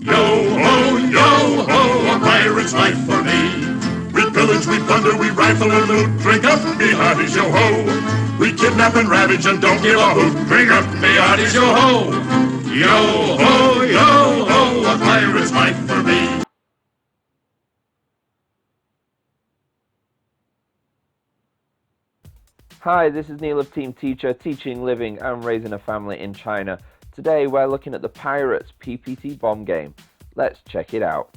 Yo ho, a pirate's life for me. We pillage, we plunder, we rifle and loot. Drink up, me hearties, yo ho. We kidnap and ravage and don't give a hoot. Drink up, me hearties, yo ho. Yo ho, a pirate's life for me. Hi, this is Neil of Team Teacher, teaching, living and raising a family in China. Today we're looking at the Pirates PPT bomb game. Let's check it out.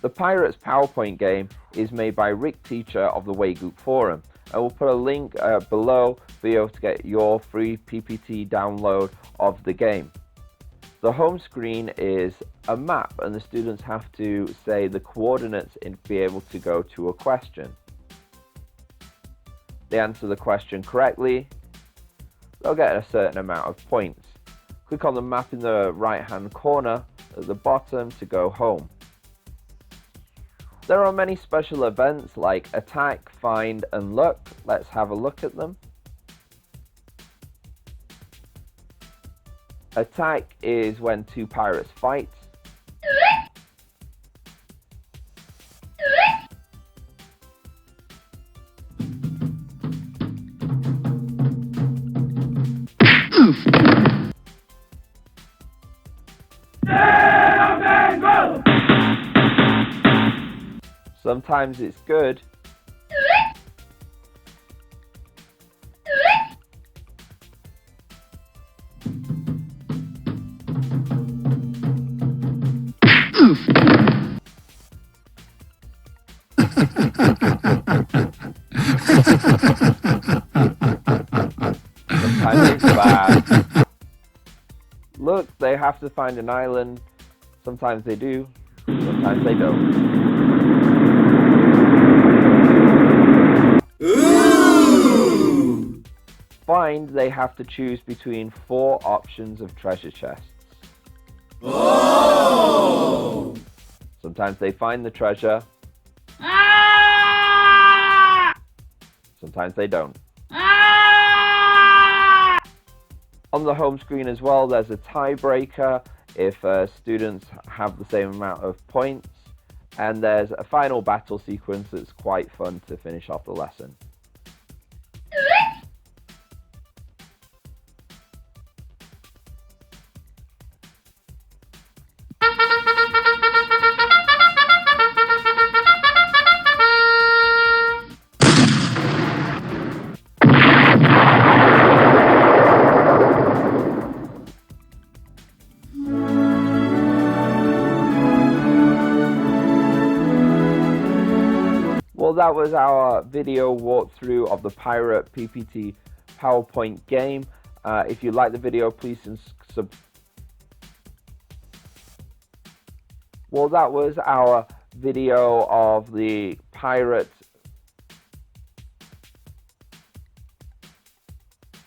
The Pirates PowerPoint game is made by Rick Teacher of the Weigook Forum. I will put a link below for you to get your free PPT download of the game. The home screen is a map and the students have to say the coordinates and be able to go to a question. They answer the question correctly, they'll get a certain amount of points. Click on the map in the right hand corner at the bottom to go home. There are many special events like attack, find and look. Let's have a look at them. Attack is when two pirates fight. Sometimes it's good. Sometimes it's bad. Look, they have to find an island. Sometimes they do, sometimes they don't. Ooh! Find, they have to choose between 4 options of treasure chests. Oh! Sometimes they find the treasure. Sometimes they don't. On the home screen as well, there's a tiebreaker if students have the same amount of points. And there's a final battle sequence that's quite fun to finish off the lesson. Well, that was our video walkthrough of the Pirate PPT PowerPoint game. If you like the video, please Well, that was our video of the Pirate.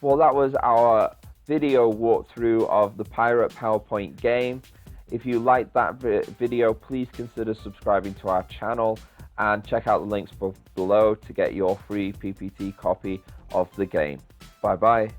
Well, that was our video walkthrough of the Pirate PowerPoint game. If you like that video, please consider subscribing to our channel and check out the links below to get your free PPT copy of the game. Bye bye.